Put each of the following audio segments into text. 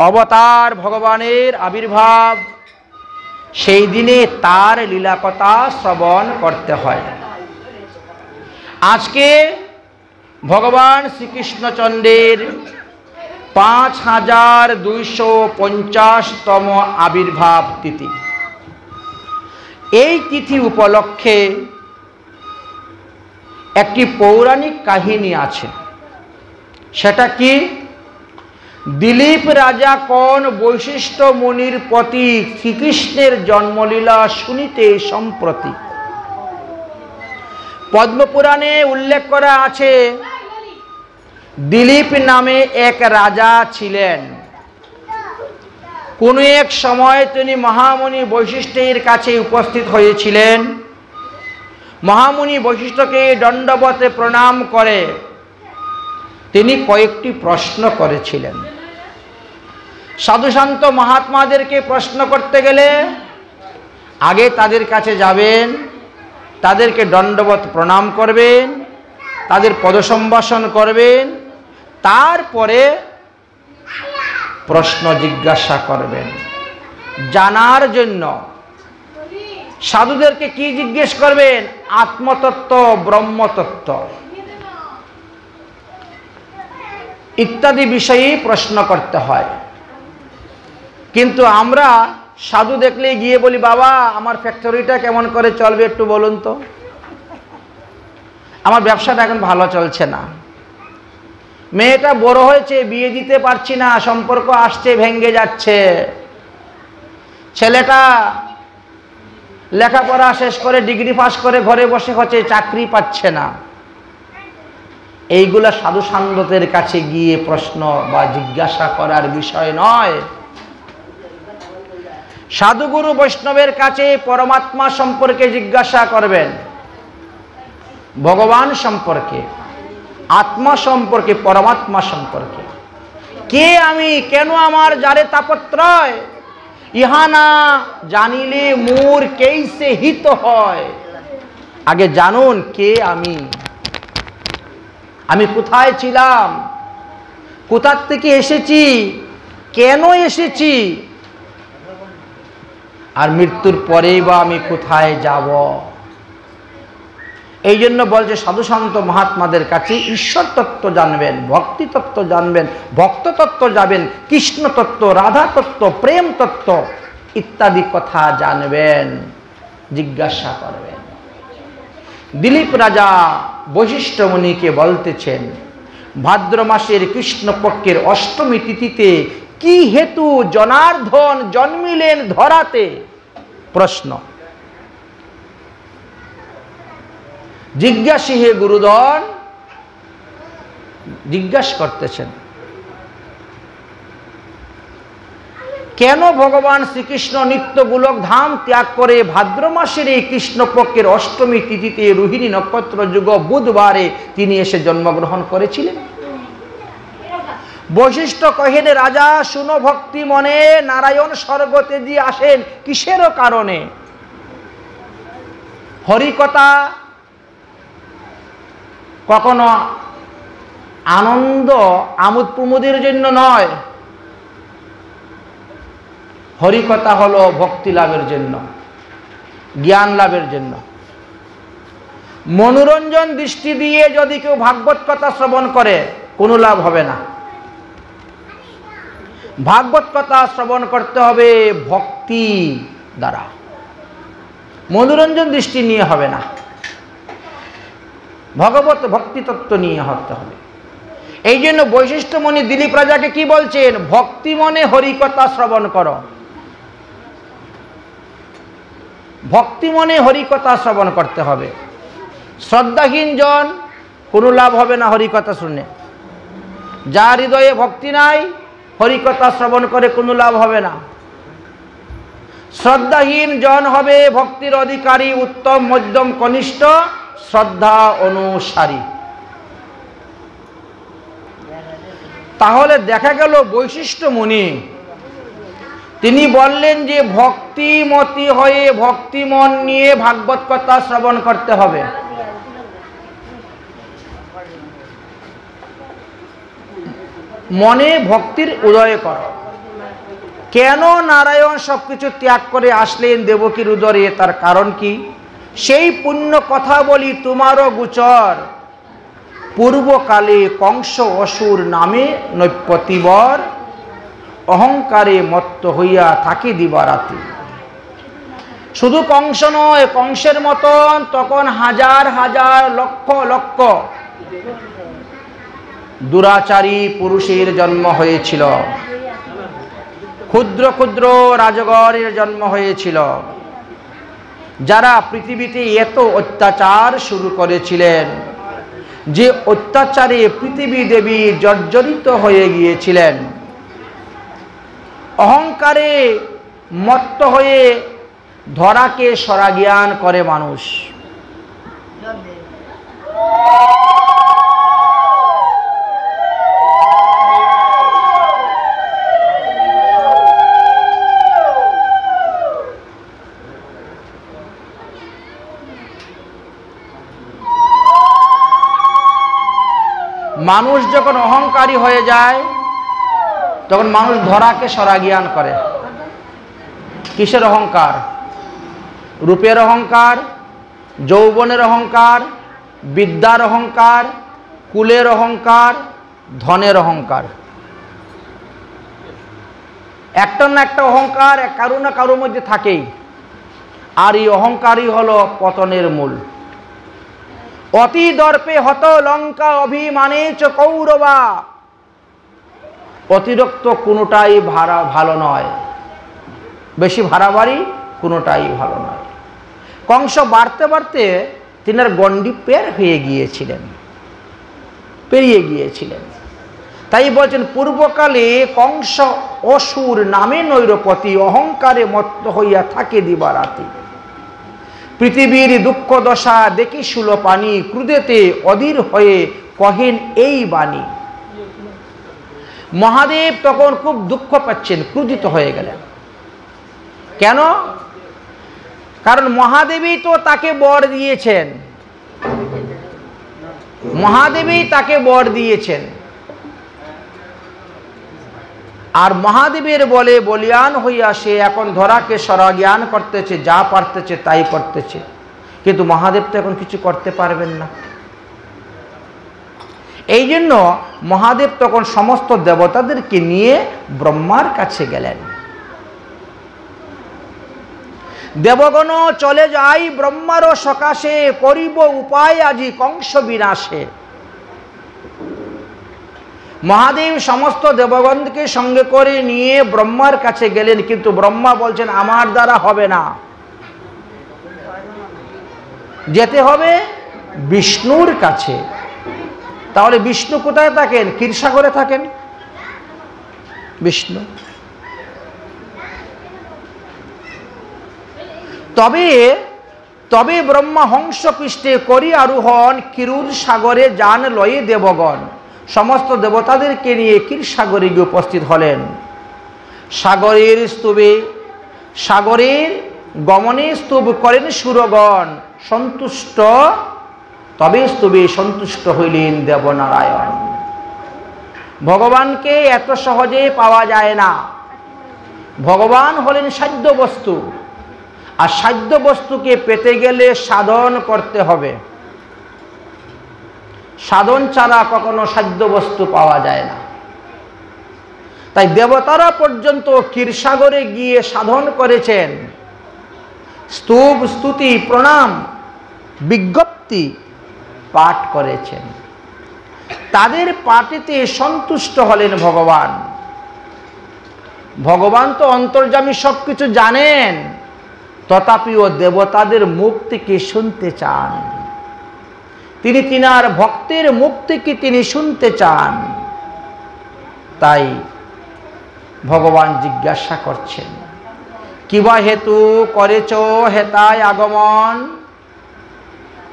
অবতার ভগবানের আবির্ভাব, সেই দিনে তার লীলাকথা শ্রবণ করতে হয়। আজকে ভগবান শ্রীকৃষ্ণচন্দ্রের 5250তম আবির্ভাব তিথি। এই তিথি উপলক্ষে একটি পৌরাণিক কাহিনী আছে। সেটা কি? দিলীপ রাজা কোন বৈশিষ্ট্য মুনির প্রতি শ্রীকৃষ্ণের জন্মলীলা শুনিতে সম্প্রতি। পদ্মপুরাণে উল্লেখ করা আছে, দিলীপ নামে এক রাজা ছিলেন। কোনো এক সময় তিনি মহামুনি বৈশিষ্ট্যের কাছে উপস্থিত হয়েছিলেন। মহামুনি বৈশিষ্ট্যকে দণ্ডবতে প্রণাম করে তিনি কয়েকটি প্রশ্ন করেছিলেন। সাধুসন্ত মহাত্মাদেরকে প্রশ্ন করতে গেলে আগে তাদের কাছে যাবেন, তাদেরকে দণ্ডবত প্রণাম করবেন, তাদের পদসম্ভাষণ করবেন, তারপরে প্রশ্ন জিজ্ঞাসা করবেন জানার জন্য। সাধুদেরকে কি জিজ্ঞেস করবেন? আত্মতত্ত্ব, ব্রহ্মতত্ত্ব ইত্যাদি বিষয়ে প্রশ্ন করতে হয়। কিন্তু আমরা সাধু দেখলেই গিয়ে বলি, বাবা আমার ফ্যাক্টরিটা কেমন করে চলবে একটু বলুন তো, আমার ব্যবসাটা এখন ভালো চলছে না, মেয়েটা বড় হয়েছে বিয়ে দিতে পারছি না, সম্পর্ক আসছে ভেঙে যাচ্ছে, ছেলেটা লেখাপড়া শেষ করে ডিগ্রি পাস করে ঘরে বসে হচ্ছে, চাকরি পাচ্ছে না। এইগুলা সাধু সান্ধ্যদের কাছে গিয়ে প্রশ্ন বা জিজ্ঞাসা করার বিষয় নয়। সাধুগুরু বৈষ্ণবের কাছে পরমাত্মা সম্পর্কে জিজ্ঞাসা করবেন, ভগবান সম্পর্কে, আত্মা সম্পর্কে, পরমাত্মা সম্পর্কে। কে আমি, কেন আমার যারে তাপত্রয়, ইহা না জানিলে মোর কেইসে হিত হয়। আগে জানুন কে আমি, আমি কোথায় ছিলাম, কোথা থেকে এসেছি, কেন এসেছি, আর মৃত্যুর পরেই বা আমি কোথায় যাব। এই জন্য বলছে সাধুসন্ত মহাত্মাদের কাছে ঈশ্বর তত্ত্ব জানবেন, ভক্তি তত্ত্ব জানবেন, ভক্ত তত্ত্ব যাবেন, কৃষ্ণ তত্ত্ব, রাধা তত্ত্ব, প্রেম তত্ত্ব ইত্যাদি কথা জানবেন, জিজ্ঞাসা করবেন। দিলীপ রাজা বৈশিষ্ট্য মুনিকে বলতেছেন, ভাদ্র মাসের কৃষ্ণপক্ষের অষ্টমী তিথিতে কি হেতু জনার্দন জন্মিলেন ধরাতে? প্রশ্ন। জিজ্ঞাসী হে গুরুধন জিজ্ঞাসা করতেছেন, কেন ভগবান শ্রীকৃষ্ণ নিত্য গোলক ধাম ত্যাগ করে ভাদ্র মাসের এই কৃষ্ণপক্ষের অষ্টমী তিথিতে রোহিণী নক্ষত্র যুগ বুধবারে তিনি এসে জন্মগ্রহণ করেছিলেন? বৈশিষ্ট্য কহেন, রাজা শুনো ভক্তি মনে, নারায়ণ স্বর্গতে দিয়ে আসেন কিসের কারণে? হরিকথা কখনো আনন্দ আমোদ প্রমোদের জন্য নয়, হরিকথা হলো ভক্তি লাভের জন্য, জ্ঞান লাভের জন্য। মনোরঞ্জন দৃষ্টি দিয়ে যদি কেউ ভাগবত কথা শ্রবণ করে কোনো লাভ হবে না। ভাগবত কথা শ্রবণ করতে হবে ভক্তি দ্বারা, মনোরঞ্জন দৃষ্টি নিয়ে হবে না, ভগবত ভক্তি তত্ত্ব নিয়ে হতে হবে। এই জন্য বৈশিষ্ট্যমণি দিলীপ রাজাকে কি বলছেন? ভক্তি মনে হরিকথা শ্রবণ করো, ভক্তি মনে হরিকথা শ্রবণ করতে হবে। শ্রদ্ধাহীন জন কোনো লাভ হবে না হরিকথা শুনে। যার হৃদয়ে ভক্তি নাই হরিকথা শ্রবণ করে কোনো লাভ হবে না। শ্রদ্ধাহীন জন হবে ভক্তির অধিকারী, উত্তম মধ্যম কনিষ্ঠ শ্রদ্ধা অনুসারী। তাহলে দেখা গেল বৈশিষ্ট্য মুনি তিনি বললেন যে ভক্তিমতী হয়ে ভক্তি মন নিয়ে ভাগবত কথা শ্রবণ করতে হবে। মনে ভক্তির উদয় করো। কেন নারায়ণ সবকিছু ত্যাগ করে আসলেন দেবকীর উদরে, তার কারণ কি? সেই পুণ্য কথা বলি তোমারও গোচর, পূর্বকালে কংস অসুর নামে নৈপতিবর, অহংকারে মত্ত হইয়া থাকি দিবারাতি। শুধু কংস নয়, কংসের মতন তখন হাজার হাজার লক্ষ লক্ষ দুরাচারী পুরুষের জন্ম হয়েছিল, ক্ষুদ্র ক্ষুদ্র রাজগণের জন্ম হয়েছিল, যারা পৃথিবীতে এত অত্যাচার শুরু করেছিলেন যে অত্যাচারে পৃথিবী দেবী জর্জরিত হয়ে গিয়েছিলেন। অহংকারে মত্ত হয়ে ধরাকে সরাজ্ঞান করে মানুষ। মানুষ যখন অহংকারী হয়ে যায় তখন মানুষ ধরাকে সরাজ্ঞান করে। কিসের অহংকার? রূপের অহংকার, যৌবনের অহংকার, বিদ্যার অহংকার, কুলের অহংকার, ধনের অহংকার। একটা না একটা অহংকার কারো না কারোর মধ্যে থাকেই, আর এই অহংকারই হলো পতনের মূল। অতি দর্পে হত লঙ্কা অভিমানে চ কৌরবা, অতিরিক্ত কোনোটাই ভালো নয়, বেশি ভাড়াবাড়ি কোনোটাই ভালো নয়। কংস বাড়তে বাড়তে তিনার গণ্ডি পেরিয়ে গিয়েছিলেন। তাই বলছেন পূর্বকালে কংস অসুর নামে নৈরপতি, অহংকারে মত্ত হইয়া থাকে দিবারাতি। পৃথিবীর দুঃখ দশা দেখি শূলপাণি, ক্রুদেতে অধীর হয়ে কহেন এই বাণী। মহাদেব তখন খুব দুঃখ পাচ্ছেন, ক্রুধিত হয়ে গেলেন। কেন? কারণ মহাদেবী তো তাকে বর দিয়েছেন, মহাদেবী তাকে বর দিয়েছেন, আর মহাদেবের বলে বলিয়ান হইয়া সে এখন ধরাকে সরাজ্ঞান করতেছে, যা পারতেছে তাই করতেছে, কিন্তু মহাদেব তো এখন কিছু করতে পারবেন না। এই জন্য মহাদেব তখন সমস্ত দেবতাদেরকে নিয়ে ব্রহ্মার কাছে গেলেন। দেবগণ চলে যাই ব্রহ্মারও সকাশে, করিব উপায় আজি কংস বিনাশে। মহাদেব সমস্ত দেবগণকে সঙ্গে করে নিয়ে ব্রহ্মার কাছে গেলেন, কিন্তু ব্রহ্মা বলছেন আমার দ্বারা হবে না, যেতে হবে বিষ্ণুর কাছে। তাহলে বিষ্ণু কোথায় থাকেন? ক্ষীরসাগরে থাকেন বিষ্ণু। তবে ব্রহ্মা হংস পৃষ্ঠে করি আরোহণ, ক্ষীরুর সাগরে যান লয়ে দেবগণ। সমস্ত দেবতাদেরকে নিয়ে ক্ষীরসাগরে গিয়ে উপস্থিত হলেন। সাগরের স্তূপে, সাগরের গমনে স্তূপ করেন সুরগণ সন্তুষ্ট, তবে স্তূপে সন্তুষ্ট হইলেন দেবনারায়ণ। ভগবানকে এত সহজে পাওয়া যায় না। ভগবান হলেন সাধ্য বস্তু, আর সাধ্য বস্তুকে পেতে গেলে সাধন করতে হবে। সাধন ছাড়া কখনো সাধ্য বস্তু পাওয়া যায় না। তাই দেবতারা পর্যন্ত ক্ষীরসাগরে গিয়ে সাধন করেছেন, স্তূপ স্তুতি প্রণাম বিজ্ঞপ্তি পাঠ করেছেন। তাদের পাঠেতে সন্তুষ্ট হলেন ভগবান। ভগবান তো অন্তর্যামী সবকিছু জানেন, তথাপিও দেবতাদের মুখ থেকে শুনতে চান। তিনি তিনার ভক্তের মুখ থেকে তিনি শুনতে চান। তাই ভগবান জিজ্ঞাসা করছেন, কিবা হেতু করেছ হেতায় আগমন,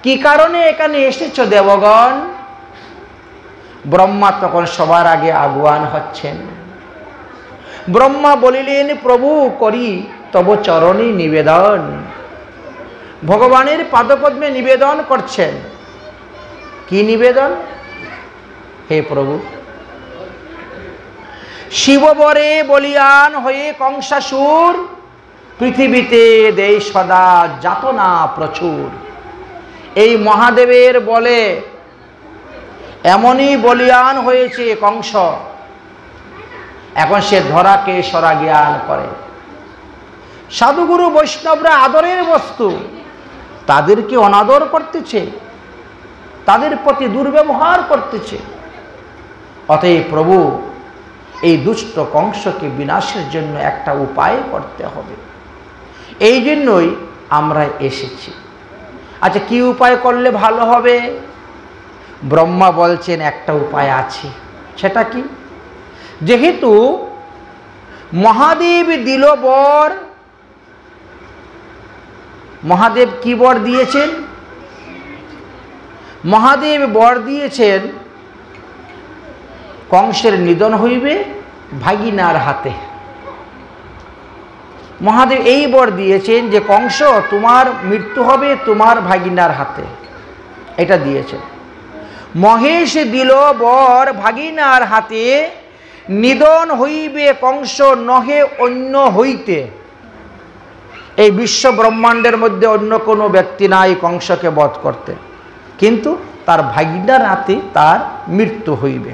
কি কারণে এখানে এসেছ দেবগণ? ব্রহ্মা তখন সবার আগে আগুয়ান হচ্ছেন। ব্রহ্মা বলিলেন, প্রভু করি তব চরণে নিবেদন। ভগবানের পাদপদ্মে নিবেদন করছেন। কি নিবেদন? হে প্রভু, শিববরে বলিয়ান হয়ে কংসাসুর পৃথিবীতে দেয় সদা যাতনা প্রচুর। এই মহাদেবের বলে এমনই বলিয়ান হয়েছে কংস, এখন সে ধরাকে সরা জ্ঞান করে। সাধুগুরু বৈষ্ণবরা আদরের বস্তু, তাদেরকে অনাদর করতেছে, তাদের প্রতি দুর্ব্যবহার করতেছে। অতএব প্রভু এই দুষ্ট কংসকে বিনাশের জন্য একটা উপায় করতে হবে, এই জন্যই আমরা এসেছি। আচ্ছা, কি উপায় করলে ভালো হবে? ব্রহ্মা বলছেন একটা উপায় আছে। সেটা কি? যেহেতু মহাদেব দিল বর, মহাদেব কি বর দিয়েছেন? মহাদেব বর দিয়েছেন কংসের নিধন হইবে ভাগিনার হাতে। মহাদেব এই বর দিয়েছেন যে কংস তোমার মৃত্যু হবে তোমার ভাগিনার হাতে, এটা দিয়েছেন। মহেশ দিল বর ভাগিনার হাতে, নিধন হইবে কংস নহে অন্য হইতে। এই বিশ্ব ব্রহ্মাণ্ডের মধ্যে অন্য কোনো ব্যক্তি নাই কংসকে বধ করতে, কিন্তু তার ভাগিনার হাতে তার মৃত্যু হইবে।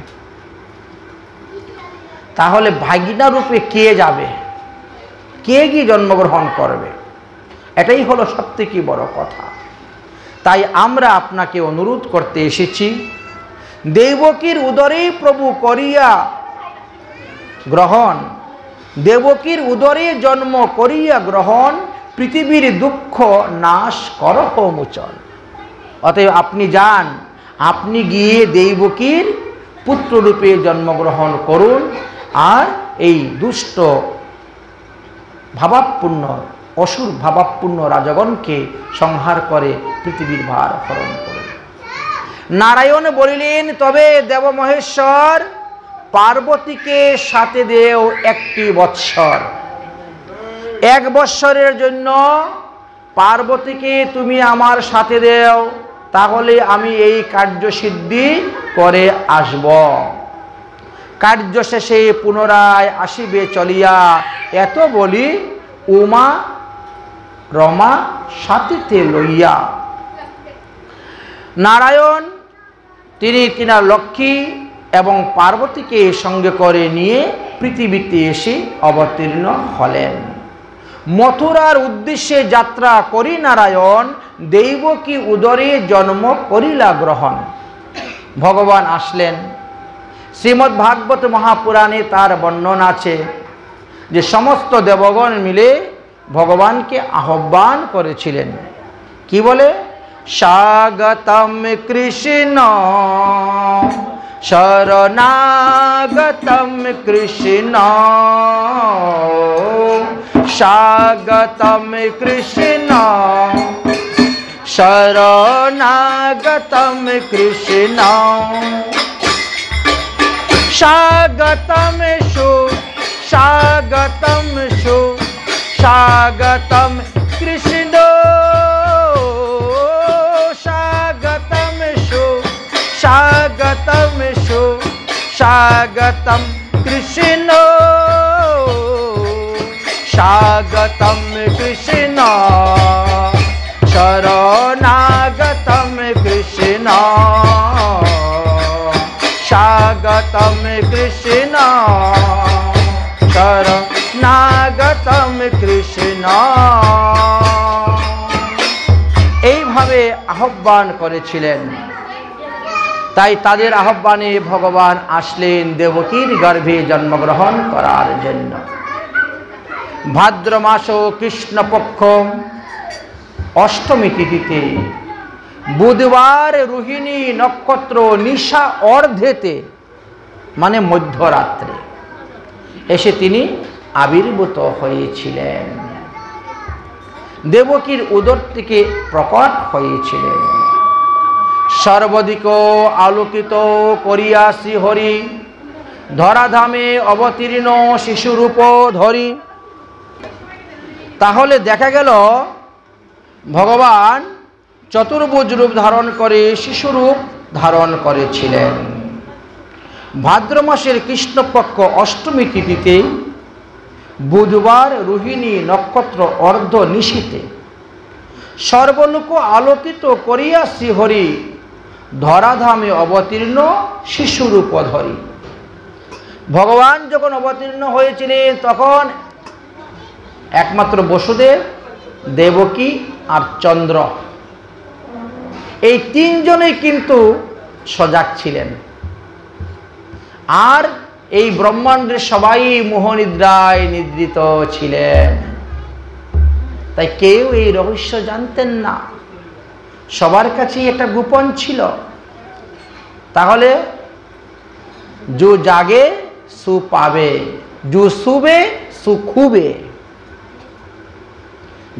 তাহলে ভাগিনা রূপে কে যাবে? কে গিয়ে জন্মগ্রহণ করবে? এটাই হলো সবথেকে বড় কথা। তাই আমরা আপনাকে অনুরোধ করতে এসেছি, দেবকীর উদরে প্রভু করিয়া গ্রহণ, দেবকীর উদরে জন্ম করিয়া গ্রহণ, পৃথিবীর দুঃখ নাশ করহ মোচন। অতএব আপনি যান, আপনি গিয়ে দেবকীর পুত্ররূপে জন্মগ্রহণ করুন, আর এই দুষ্ট ভাবাপূর্ণ অসুর ভাবাপূর্ণ রাজগণকে সংহার করে পৃথিবীর ভার হরণ করুন। নারায়ণ বলিলেন, তবে দেব মহেশ্বর পার্বতীকে সাথে দেও একটি বৎসর। 1 বৎসরের জন্য পার্বতীকে তুমি আমার সাথে দেও, তাহলে আমি এই কার্যসিদ্ধি করে আসব। কার্য শেষে পুনরায় আসিবে চলিয়া, এত বলি উমা রমা সাথীতে লইয়া। নারায়ণ তিনি তিনার লক্ষ্মী এবং পার্বতীকে সঙ্গে করে নিয়ে পৃথিবীতে এসে অবতীর্ণ হলেন। মথুরার উদ্দেশ্যে যাত্রা করি নারায়ণ, দেবকী উদরে জন্ম করিলা গ্রহণ। ভগবান আসলেন। শ্রীমদ্ ভাগবত মহাপুরাণে তার বর্ণন আছে যে সমস্ত দেবগণ মিলে ভগবানকে আহ্বান করেছিলেন। কি বলে? স্বাগতম কৃষ্ণ শরণাগতম কৃষ্ণ, স্বাগতম কৃষ্ণ শরণাগতম কৃষ্ণ, স্বাগতম শু স্বাগতম শু স্বাগতম কৃষ্ণ, স্বাগতম শু স্বাগতম শু স্বাগতম কৃষ্ণ, স্বাগতম কৃষ্ণ শরণাগতম কৃষ্ণ, স্বাগতম কৃষ্ণ শরণাগতম কৃষ্ণ। এইভাবে আহ্বান করেছিলেন। তাই তাদের আহ্বানে ভগবান আসলেন দেবকীর গর্ভে জন্মগ্রহণ করার জন্য। ভাদ্র মাস কৃষ্ণপক্ষ অষ্টমী তিথিতে বুধবার রোহিণী নক্ষত্র নিশা অর্ধেতে মানে মধ্যরাত্রে এসে তিনি আবির্ভূত হয়েছিলেন, দেবকীর উদর থেকে প্রকট হয়েছিলেন। সর্বদিক আলোকিত করিয়া শ্রীহরি ধরাধামে অবতীর্ণ শিশুরূপ ধরি। তাহলে দেখা গেল ভগবান চতুর্ভুজ রূপ ধারণ করে শিশুরূপ ধারণ করেছিলেন। ভাদ্র মাসের কৃষ্ণপক্ষ অষ্টমী তিথিতে বুধবার রোহিণী নক্ষত্র অর্ধ নিশীথে সর্বলোক আলোকিত করিয়া শ্রীহরি ধরাধামে অবতীর্ণ শিশুরূপ ধরি। ভগবান যখন অবতীর্ণ হয়েছিলেন তখন একমাত্র বসুদেব, দেবকী আর চন্দ্র, এই তিনজনেই কিন্তু সজাগ ছিলেন। আর এই ব্রহ্মাণ্ডের সবাই মোহনিদ্রায় নিদ্রিত ছিলেন, তাই কেউ এই রহস্য জানতেন না, সবার কাছেই এটা গোপন ছিল। তাহলে जो জাগে সু পাবে, जो শুবে সু খুবে।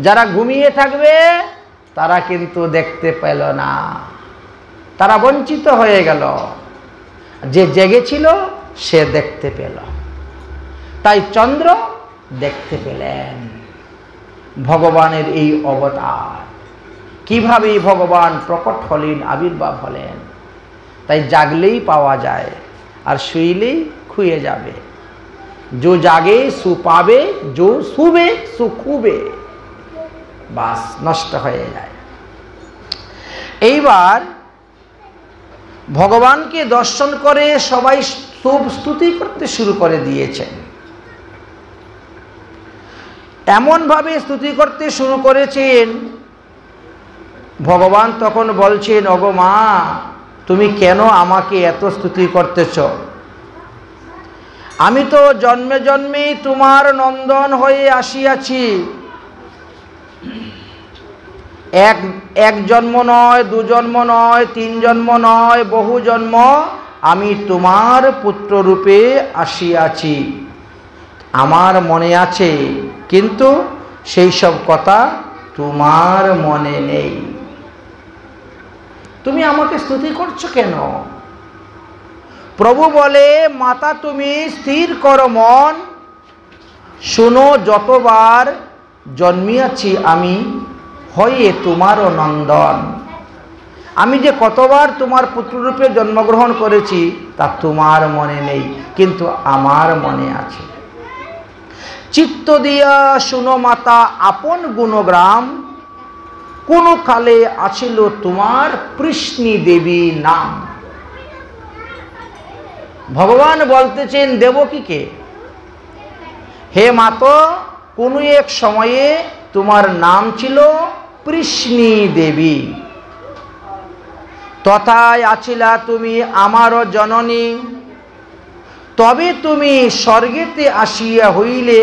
যারা ঘুমিয়ে থাকবে তারা কিন্তু দেখতে পেল না, তারা বঞ্চিত হয়ে গেল। যে জেগেছিল সে দেখতে পেল। তাই চন্দ্র দেখতে পেলেন ভগবানের এই অবতার, কিভাবে ভগবান প্রকট হলেন, আবির্ভাব হলেন। তাই জাগলেই পাওয়া যায় আর শুইলেই খুয়ে যাবে। जो জাগে সু পাবে, जो শুবে সু খুবে, বাস নষ্ট হয়ে যায়। এইবার ভগবানকে দর্শন করে সবাই খুব স্তুতি করতে শুরু করে দিয়েছেন। এমনভাবে স্তুতি করতে শুরু করেছেন, ভগবান তখন বলছেন, ওগো মা, তুমি কেন আমাকে এত স্তুতি করতেছ? আমি তো জন্মে জন্মেই তোমার নন্দন হয়ে আসিয়াছি। এক জন্ম নয়, দু জন্ম নয়, তিন জন্ম নয়, বহু জন্ম আমি তোমার পুত্র রূপে আসিয়াছি। আমার মনে আছে, কিন্তু সেই সব কথা তোমার মনে নেই। তুমি আমাকে স্তুতি করছো কেন? প্রভু বলে, মাতা তুমি স্থির করো মন, শোনো যতবার জন্মিয়াছি আমি হয়ে তোমারও নন্দন। আমি যে কতবার তোমার পুত্ররূপে জন্মগ্রহণ করেছি তা তোমার মনে নেই, কিন্তু আমার মনে আছে। চিত্ত দিয়া শুনো মাতা আপন গুণগ্রাম, কোন কালে আছিল তোমার কৃষ্ণী দেবী নাম। ভগবান বলতেছেন দেবকীকে, হে মাতো, কোন এক সময়ে তোমার নাম ছিল কৃষ্ণী দেবী, তথায় আছিলা তুমি আমারও জননী। তবে তুমি স্বর্গেতে আসিয়া হইলে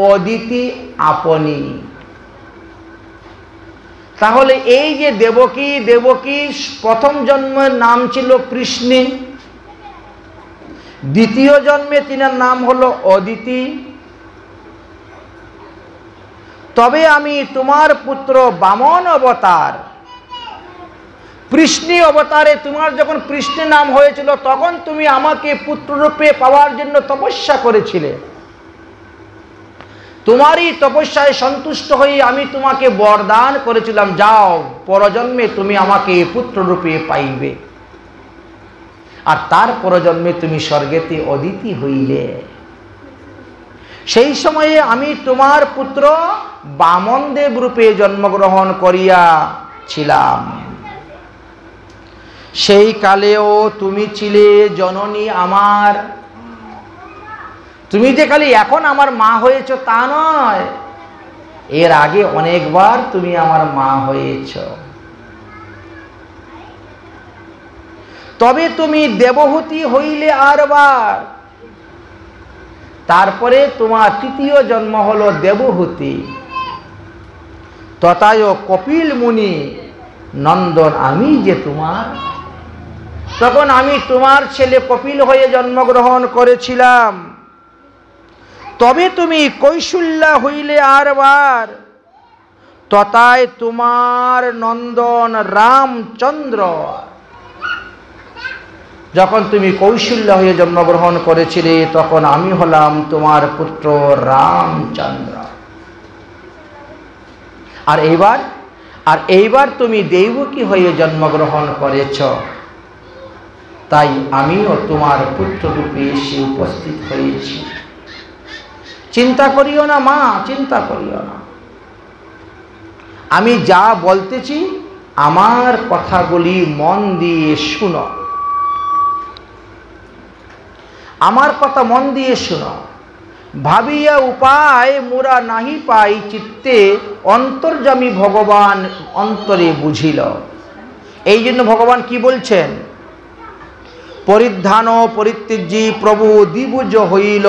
অদিতি আপনি। তাহলে এই যে দেবকী, দেবকী প্রথম জন্মের নাম ছিল কৃষ্ণী, দ্বিতীয় জন্মে তিনার নাম হলো অদিতি। তবে আমি তোমার পুত্র বামন অবতার, কৃষ্ণী অবতারে তোমার যখন কৃষ্ণ নাম হয়েছিল তখন তুমি আমাকে পুত্ররূপে পাওয়ার জন্য তপস্যা করেছিলে। তোমারই তপস্যায় সন্তুষ্ট হয়ে আমি তোমাকে বরদান করেছিলাম, যাও পরজন্মে তুমি আমাকে পুত্ররূপে পাইবে। আর তার পরজন্মে তুমি স্বর্গেতে অদিতি হইলে। সেই সময়ে আমি তোমার পুত্র বামনদেব রূপে জন্মগ্রহণ করিয়াছিলাম। সেই কালেও তুমি ছিলে জননী আমার। তুমি যে খালি এখন আমার মা হয়েছ তা নয়, এর আগে অনেকবার তুমি আমার মা হয়েছ। তবে তুমি দেবহূতি হইলে আরবার, তারপরে তোমার তৃতীয় জন্ম হলো দেবহূতি। তথায় কপিল মুনি নন্দন আমি যে তোমার। তখন আমি তোমার ছেলে কপিল হয়ে জন্মগ্রহণ করেছিলাম। তবে তুমি কৌশল্যা হইলে আরবার, তথায় তোমার নন্দন রামচন্দ্র। যখন তুমি কৌশল্যা হয়ে জন্মগ্রহণ করেছিলে তখন আমি হলাম তোমার পুত্র রামচন্দ্র। আর এইবার তুমি দেবকী হয়ে জন্মগ্রহণ করেছ। তাই আমিও তোমার পুত্ররূপে এসে উপস্থিত হয়েছি। চিন্তা করিও না মা, চিন্তা করিও না। আমি যা বলতেছি আমার কথাগুলি মন দিয়ে শুনো, আমার কথা মন দিয়ে শুনো। ভাবিয়া উপায় মোরা নাহি পাই, চিত্তে অন্তর্যামী ভগবান অন্তরে বুঝিল। এই জন্য ভগবান কি বলছেন, পরিধান পরিত্যজ্যী প্রভু দ্বিভুজ হইল,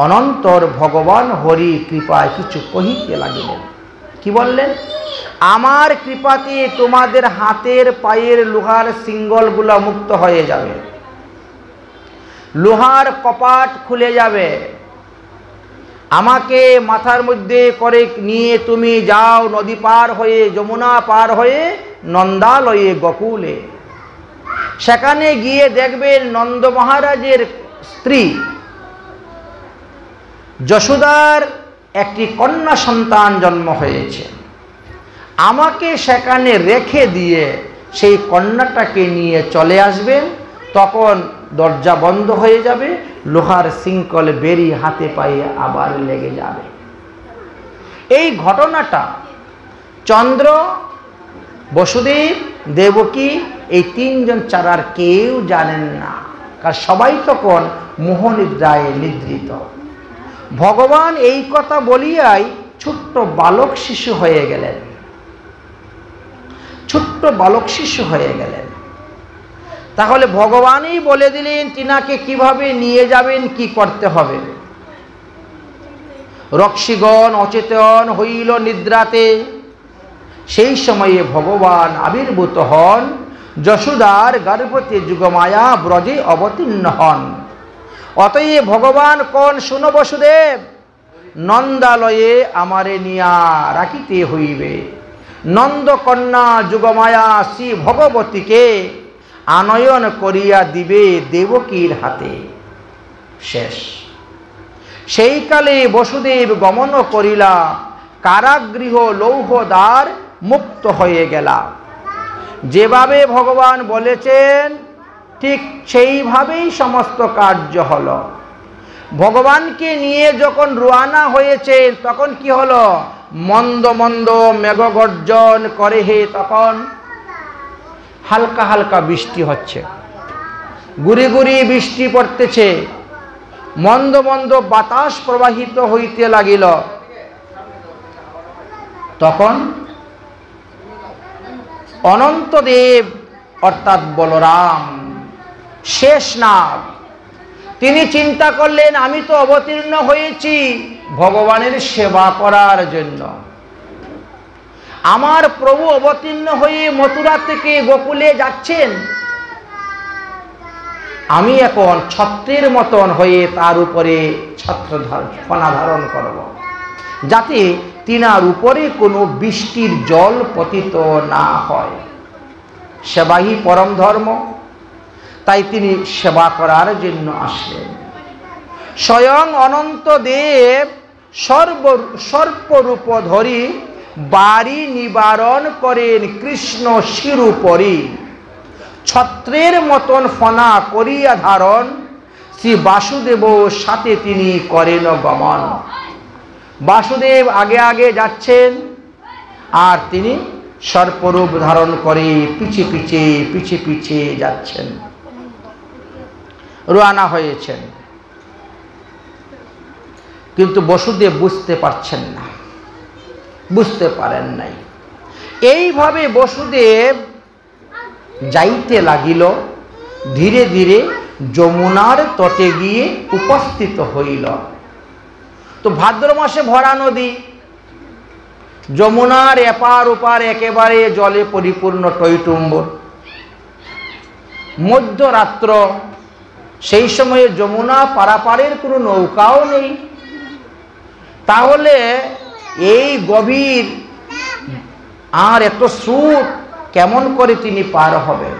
অনন্তর ভগবান হরি কৃপায় কিছু কহিতে লাগিলেন। কি বললেন, আমার কৃপাতে তোমাদের হাতের পায়ের লোহার সিঙ্গলগুলো মুক্ত হয়ে যাবে, লোহার কপাট খুলে যাবে। আমাকে মাথার মধ্যে করে নিয়ে তুমি যাও নদী পার হয়ে, যমুনা পার হয়ে নন্দালয়ে গোকুলে। সেখানে গিয়ে দেখবেন নন্দ মহারাজের স্ত্রী যশোদার একটি কন্যা সন্তান জন্ম হয়েছে। আমাকে সেখানে রেখে দিয়ে সেই কন্যাটাকে নিয়ে চলে আসবেন, তখন দরজা বন্ধ হয়ে যাবে, লোহার শৃঙ্খল বেরি হাতে পায়ে আবার লেগে যাবে। এই ঘটনাটা চন্দ্র, বসুদেব, দেবকী এই তিনজন ছাড়া আর কেউ জানেন না, কারণ সবাই তখন মোহনিদ্রায় নিদ্রিত। ভগবান এই কথা বলিয়াই ছোট্ট বালক শিশু হয়ে গেলেন, ছোট্ট বালক শিশু হয়ে গেলেন। তাহলে ভগবানই বলে দিলেন তিনাকে কিভাবে নিয়ে যাবেন, কি করতে হবে। রক্ষীগণ অচেতন হইল নিদ্রাতে, সেই সময়ে ভগবান আবির্ভূত হন, যশোদার গর্ভতে যুগমায়া ব্রজে অবতীর্ণ হন। অতএব ভগবান কোন, শুনো বসুদেব, নন্দালয়ে আমারে নিয়া রাখিতে হইবে। নন্দকন্যা যুগমায়া শ্রী ভগবতীকে আনয়ন করিয়া দিবে দেবকীর হাতে। শেষ। সেই কালে বসুদেব গমন করিলা, কারাগৃহ লৌহদ্বার মুক্ত হয়ে গেলা। যেভাবে ভগবান বলেছেন ঠিক সেইভাবেই সমস্ত কার্য হলো। ভগবানকে নিয়ে যখন রওনা হয়েছেন তখন কি হলো, মন্দ মন্দ মেঘগর্জন করে হে, তখন হালকা হালকা বৃষ্টি হচ্ছে, গুড়ি গুড়ি বৃষ্টি পড়তেছে, মন্দ মন্দ বাতাস প্রবাহিত হইতে লাগিল। তখন অনন্তদেব অর্থাৎ বলরাম শেষনাগ, তিনি চিন্তা করলেন আমি তো অবতীর্ণ হয়েছি ভগবানের সেবা করার জন্য। আমার প্রভু অবতীর্ণ হয়ে মথুরা থেকে গোকুলে যাচ্ছেন, আমি এখন ছত্রের মতন হয়ে তার উপরে ফনা ধারণ করব, যাতে তিনার উপরে কোনো বৃষ্টির জল পতিত না হয়। সেবাই পরম ধর্ম, তাই তিনি সেবা করার জন্য আসলেন। স্বয়ং অনন্ত দেব সর্পরূপ ধরি বাড়ি নিবারণ করেন কৃষ্ণ শিরুপরি। ছত্রের মতন ফনা করিয়া ধারণ, শ্রী বাসুদেব সাথে তিনি করেন গমন। বাসুদেব আগে আগে যাচ্ছেন আর তিনি সর্পরূপ ধারণ করে পিছে পিছে পিছে পিছে যাচ্ছেন, রওনা হয়েছেন। কিন্তু বসুদেব বুঝতে পারছেন না, বুঝতে পারেন নাই। এইভাবে বসুদেব যাইতে লাগিল, ধীরে ধীরে যমুনার তটে গিয়ে উপস্থিত হইল। তো ভাদ্র মাসে ভরা নদী, যমুনার এপার ওপার একেবারে জলে পরিপূর্ণ টইটুম্বর। মধ্যরাত্র, সেই সময়ে যমুনা পারাপারের কোনো নৌকাও নেই। তাহলে এই গভীর আর এত স্রোত কেমন করে তিনি পার হবেন?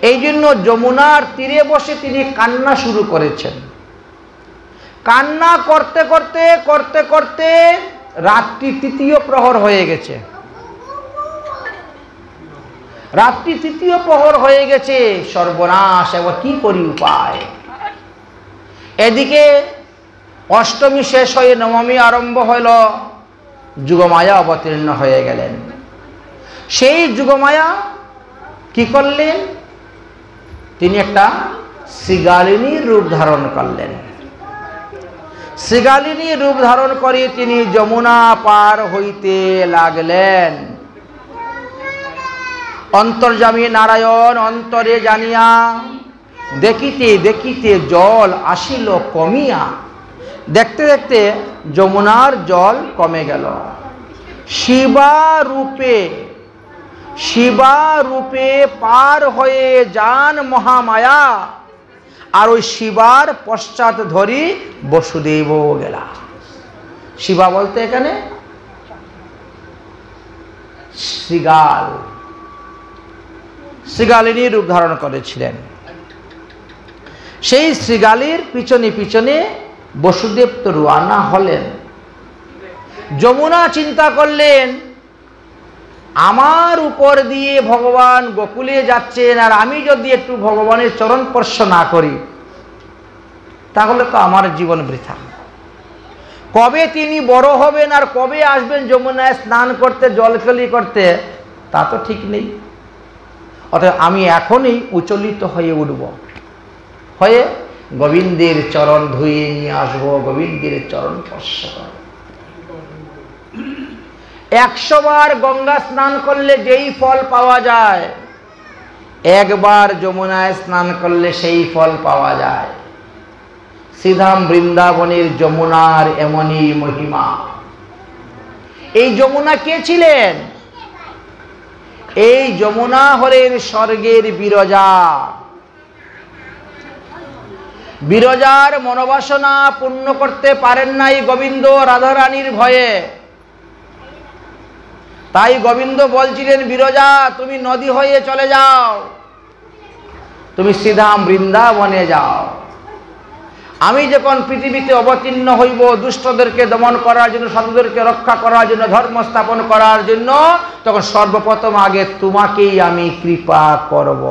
এই জন্য যমুনার তীরে বসে তিনি কান্না শুরু করেছেন। কান্না করতে করতে করতে করতে রাত্রি তৃতীয় প্রহর হয়ে গেছে। রাত্রি তৃতীয় প্রহর হয়ে গেছে, সর্বনাশ, এবার কি করি উপায়। এদিকে অষ্টমী শেষ হয়ে নবমী আরম্ভ হইল, যুগমায়া অবতীর্ণ হয়ে গেলেন। সেই যুগমায়া কি করলেন? তিনি একটা শৃগালিনীর রূপ ধারণ করলেন। শৃগালিনীর রূপ ধারণ করে তিনি যমুনা পার হইতে লাগলেন। অন্তর্যামী নারায়ণ অন্তরে জানিয়া দেখিতে দেখিতে জল আসিল কমিয়া। দেখতে দেখতে যমুনার জল কমে গেল। শিবা রূপে পার হয়ে যান মহামায়া, আর ওই শিবার পশ্চাৎ ধরি বসুদেব গেলা। শিবা বলতে এখানে শৃগালিনী রূপ ধারণ করেছিলেন। সেই শৃগালীর পিছনে পিছনে বসুদেব তো রওনা হলেন। যমুনা চিন্তা করলেন, আমার উপর দিয়ে ভগবান গোকুলে যাচ্ছেন, আর আমি যদি একটু ভগবানের চরণ স্পর্শ না করি তাহলে তো আমার জীবন বৃথা। কবে তিনি বড় হবেন আর কবে আসবেন যমুনায় স্নান করতে, জলকেলি করতে, তা তো ঠিক নেই। অতএব আমি এখনই উচ্চলিত হয়ে উঠব, হয়ে গোবিন্দের চরণ ধুয়ে নিয়ে আসবো, গোবিন্দের চরণ স্পর্শ করব। 100 বার গঙ্গা স্নান করলে যেই ফল পাওয়া যায়, একবার যমুনায় স্নান করলে সেই ফল পাওয়া যায়। শ্রীধাম বৃন্দাবনের যমুনার এমনই মহিমা। এই যমুনা কে ছিলেন? এই যমুনা হলেন স্বর্গের বিরজা। বিরজার মনোবাসনা পূর্ণ করতে পারেন নাই গোবিন্দ রাধারানীর ভয়ে। তাই গোবিন্দ বলছিলেন, বিরজা তুমি নদী হয়ে চলে যাও, তুমি শ্রীধাম বৃন্দাবনে যাও। আমি যখন পৃথিবীতে অবতীর্ণ হইব দুষ্টদেরকে দমন করার জন্য, সাধুদেরকে রক্ষা করার জন্য, ধর্ম স্থাপন করার জন্য, তখন সর্বপ্রথম আগে তোমাকেই আমি কৃপা করব।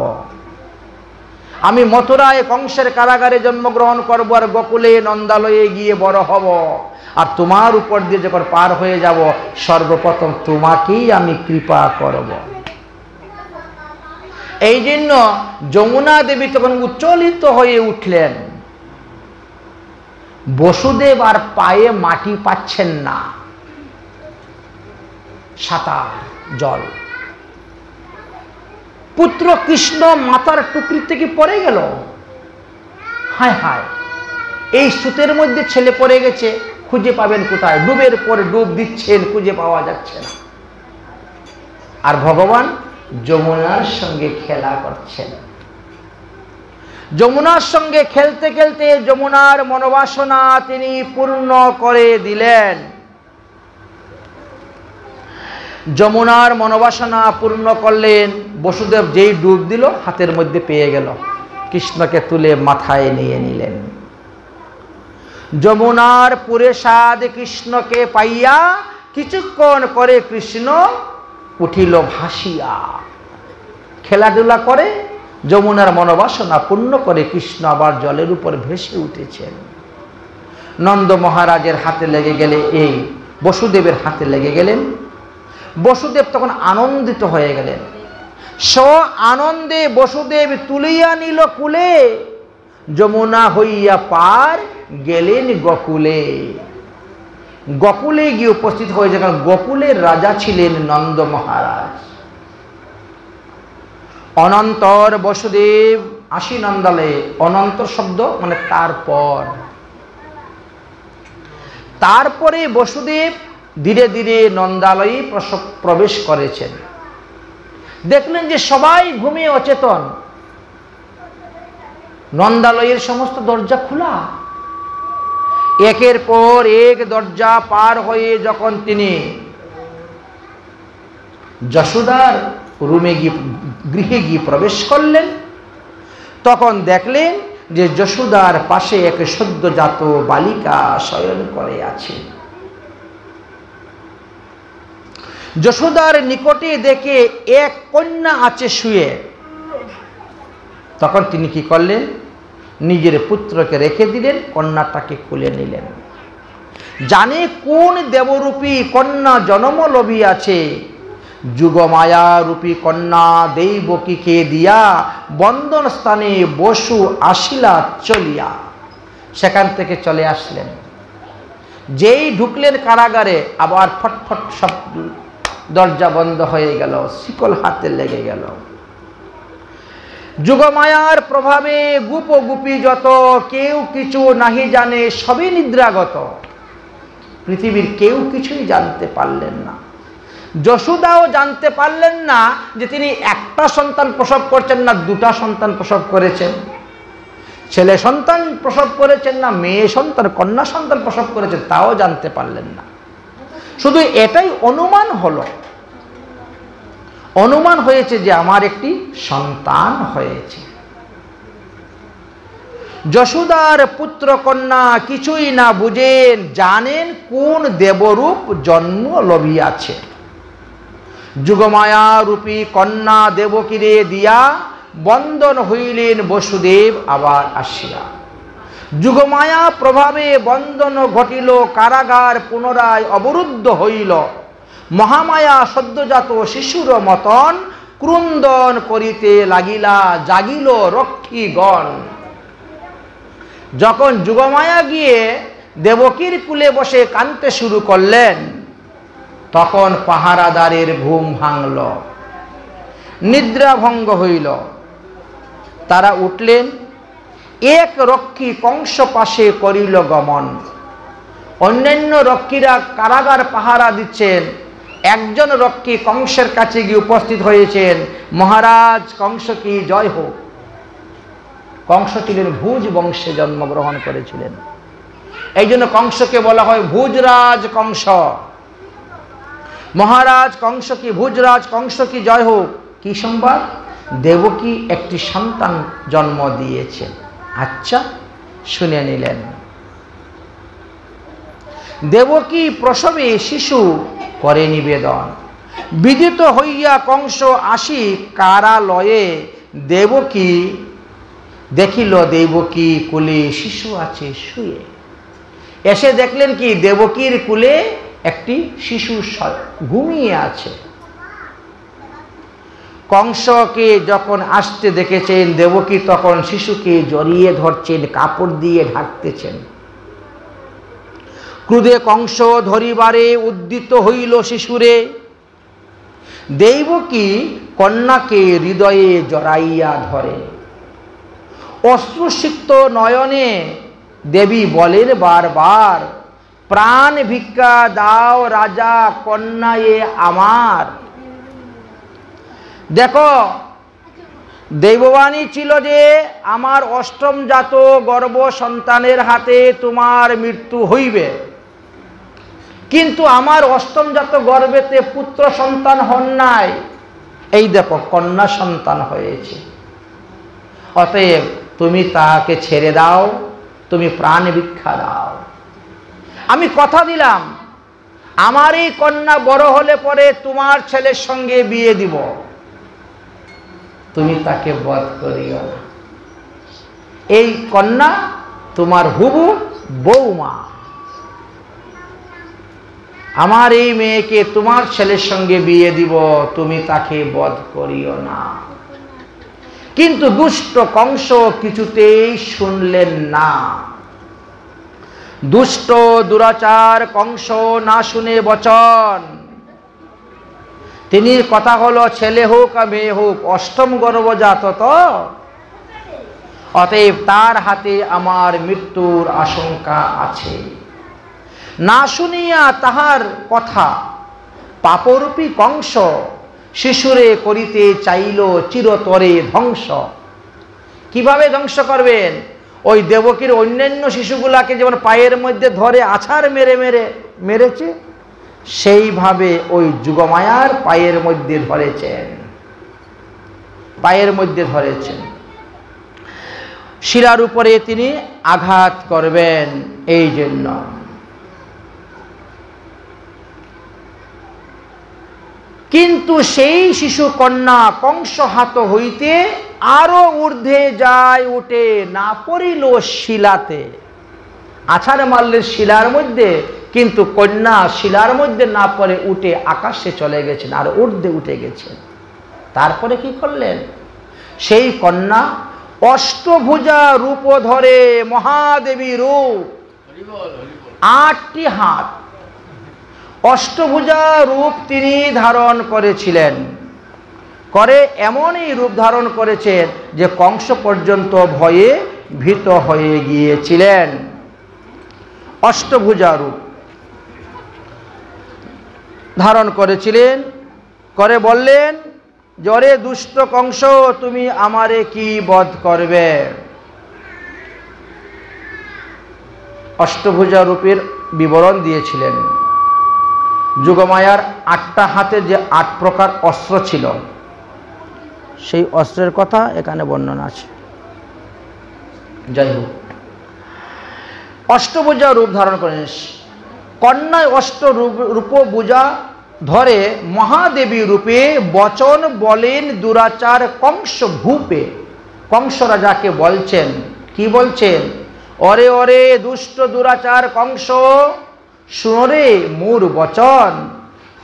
আমি মথুরায় কংসের কারাগারে জন্মগ্রহণ করব, আর গোকুলে নন্দালয়ে গিয়ে বড় হব, আর তোমার উপর দিয়ে যখন পার হয়ে যাব সর্বপ্রথম তোমাকেই আমি কৃপা করব। এই জন্য যমুনা দেবী তখন উচ্চলিত হয়ে উঠলেন। বসুদেব আর পায়ে মাটি পাচ্ছেন না, সাঁতার জল। পুত্র কৃষ্ণ মাথার টুকরি থেকে পড়ে গেল। হায় হায়, এই স্রোতের মধ্যে ছেলে পড়ে গেছে, খুঁজে পাবেন কোথায়? ডুবের পরে ডুব দিচ্ছেন, খুঁজে পাওয়া যাচ্ছে না। আর ভগবান যমুনার সঙ্গে খেলা করছেন। যমুনার সঙ্গে খেলতে খেলতে যমুনার মনোবাসনা তিনি পূর্ণ করে দিলেন। যমুনার মনোবাসনা পূর্ণ করলেন। বসুদেব যেই ডুব দিল হাতের মধ্যে পেয়ে গেল, কৃষ্ণকে তুলে মাথায় নিয়ে নিলেন। যমুনার পুরে সাদ কৃষ্ণকে পাইয়া কিছুক্ষণ করে কৃষ্ণ উঠিল ভাসিয়া। খেলাধুলা করে যমুনার মনোবাসনা পূর্ণ করে কৃষ্ণ আবার জলের উপর ভেসে উঠেছেন। নন্দ মহারাজের হাতে লেগে গেলে, এই বসুদেবের হাতে লেগে গেলেন। বসুদেব তখন আনন্দিত হয়ে গেলেন। স্ব আনন্দে বসুদেব তুলিয়া নিল কুলে, যমুনা হইয়া পার গেলেন গোকুলে। গোকুলে গিয়ে উপস্থিত হয়ে যান। গোকুলের রাজা ছিলেন নন্দ মহারাজ। অনন্তর বসুদেব আসি নন্দালয়ে। অনন্তর শব্দ মানে তারপরে বসুদেব ধীরে ধীরে নন্দালয়ে প্রবেশ করেছেন। দেখলেন যে সবাই ঘুমিয়ে অচেতন, নন্দালয়ের সমস্ত দরজা খোলা। একের পর এক দরজা পার হয়ে যখন তিনি যশোদার গৃহে গিয়ে প্রবেশ করলেন, তখন দেখলেন যে যশোদার পাশে এক সদ্যজাত বালিকা শয়ন করে আছে। যশোদার নিকটে দেখে এক কন্যা আছে শুয়ে। তখন তিনি কি করলেন? নিজের পুত্রকে রেখে দিলেন, কন্যাটাকে খুলে নিলেন। জানে কোন দেবরূপী কন্যা জন্ম লবি আছে, যুগমায়া রূপী কন্যা দেবকীকে দিয়া বন্দন স্থানে বসু আসিলা চলিয়া। সেখান থেকে চলে আসলেন। যেই ঢুকলেন কারাগারে, আবার ফটফট সব দরজা বন্ধ হয়ে গেল, শিকল হাতে লেগে গেল। যুগমায়ার প্রভাবে গুপ গুপি যত, কেউ কিছু নাহি জানে, সবই নিদ্রাগত। পৃথিবীর কেউ কিছুই জানতে পারলেন না। যশোদাও জানতে পারলেন না যে তিনি একটা সন্তান প্রসব করছেন না দুটা সন্তান প্রসব করেছেন, ছেলে সন্তান প্রসব করেছেন না মেয়ে সন্তান কন্যা সন্তান প্রসব করেছেন, তাও জানতে পারলেন না। শুধু এটাই অনুমান হলো, অনুমান হয়েছে যে আমার একটি সন্তান হয়েছে। যশোদার পুত্র কন্যা কিছুই না বুঝেন, জানেন কোন দেবরূপ জন্ম লভিয়াছে। যুগমায়া রূপী কন্যা দেবকীরে দিয়া বন্দন হইলেন বসুদেব আবার আসিয়া। যুগমায়া প্রভাবে বন্দন ঘটিল, কারাগার পুনরায় অবরুদ্ধ হইল। মহামায়া সদ্যজাত শিশুর মতন ক্রুন্দন করিতে লাগিলা, জাগিল রক্ষীগণ। যখন যুগমায়া গিয়ে দেবকীর কুলে বসে কাঁদতে শুরু করলেন, তখন পাহারাদারের ঘুম ভাঙল, নিদ্রা ভঙ্গ হইল। তারা উঠলেন, এক রক্ষী কংস পাশে করিল গমন। অন্যান্য রক্ষীরা কারাগার পাহারা দিচ্ছেন, একজন রক্ষী কংসের কাছে গিয়ে উপস্থিত হয়েছেন। মহারাজ, কংস কি জয় হোক। কংস ছিলেন ভুজ বংশে জন্মগ্রহণ করেছিলেন, এই জন্য কংসকে বলা হয় ভুজরাজ কংস। মহারাজ কংস কি, ভুজরাজ কংস কি জয় হোক। কি সংবাদ? দেবকী একটি সন্তান জন্ম দিয়েছেন। আচ্ছা, শুনে নিলেন। দেবকী প্রসবে শিশু করে নিবেদন। বিদিত হইয়া কংস আসি কারালয়ে, দেবকী দেখিল দেবকী কুলে শিশু আছে শুয়ে। এসে দেখলেন কি, দেবকীর কুলে একটি শিশু ঘুমিয়ে আছে। কংসকে যখন আসতে দেখেছেন, দেবকী তখন শিশুকে জড়িয়ে ধরছেন, কাপড় দিয়ে ঢাকতেছেন। ক্রোধে কংস ধরিবারে উদ্যত হইল শিশুরে। দেবকী কন্যাকে হৃদয়ে জড়াইয়া ধরে। অশ্রুসিক্ত নয়নে দেবী বলেন বারবার, প্রাণ ভিক্ষা দাও রাজা কন্যায়ে আমার। দেখো, দৈববাণী ছিল যে আমার অষ্টম জাত গর্ভ সন্তানের হাতে তোমার মৃত্যু হইবে, কিন্তু আমার অষ্টম জাত গর্ভেতে পুত্র সন্তান হন নাই, এই দেখো কন্যা সন্তান হয়েছে। অতএব তুমি তাকে ছেড়ে দাও, তুমি প্রাণ ভিক্ষা দাও। আমি কথা দিলাম, আমার এই কন্যা বড় হলে পরে তোমার ছেলের সঙ্গে বিয়ে দিব, তুমি তাকে বধ করিও না। এই কন্যা তোমার হুবু বৌমা। আমার এই মেয়েকে তোমার ছেলের সঙ্গে বিয়ে দিব, তুমি তাকে বধ করিও না। কিন্তু দুষ্ট কংস কিছুতেই শুনলেন না। দুষ্ট দুরাচার কংস না শুনে বচন। তিনি কথা হলো, ছেলে হোক আর মেয়ে হোক, অষ্টম গর্ভজাত তো, অতএব তার হাতে আমার মৃত্যুর আশঙ্কা আছে। না শুনিয়া তাহার কথা পাপরূপী কংস শিশুরে করিতে চাইল চিরতরে ধ্বংস। কিভাবে ধ্বংস করবেন? ওই দেবকীর অন্যান্য শিশুগুলাকে যেমন পায়ের মধ্যে ধরে আছাড় মেরে মেরে মেরেছে, সেইভাবে ওই যুগমায়ার পায়ের মধ্যে ধরেছেন, পায়ের মধ্যে ধরেছেন। শিরার উপরে তিনি আঘাত করবেন। এই জন্য কিন্তু সেই শিশু কন্যা কংস হাত হইতে আরো ঊর্ধ্বে যায়, উঠে না পড়িল শিলাতে। আছাড় মারলে শিলার মধ্যে, কিন্তু কন্যা শিলার মধ্যে না পড়ে উঠে আকাশে চলে গেছেন, আর ঊর্ধ্বে উঠে গেছেন। তারপরে কি করলেন? সেই কন্যা অষ্টভুজা রূপ ধরে, মহাদেবী রূপ, 8টি হাত, অষ্টভুজা রূপ তিনি ধারণ করেছিলেন। করে এমনই রূপ ধারণ করেছেন যে কংস পর্যন্ত ভয়ে ভীত হয়ে গিয়েছিলেন। অষ্টভুজা রূপ ধারণ করেছিলেন, করে বললেন, জরে দুষ্ট কংস, তুমি আমারে কি বধ করবে? অষ্টভুজা রূপের বিবরণ দিয়েছিলেন। যোগমায়ার 8টা হাতে যে 8 প্রকার অস্ত্র ছিল, সেই অস্ত্রের কথা এখানে বর্ণনা আছে। যাই হোক, অষ্টভুজা রূপ ধারণ করেন। কন্যায় অষ্টরূপভুজা ধরে মহাদেবী রূপে বচন বলেন দুরাচার কংস ভূপে। কংস রাজাকে বলছেন, কি বলছেন? অরে অরে দুষ্ট দুরাচার কংস, শুনরে মোর বচন,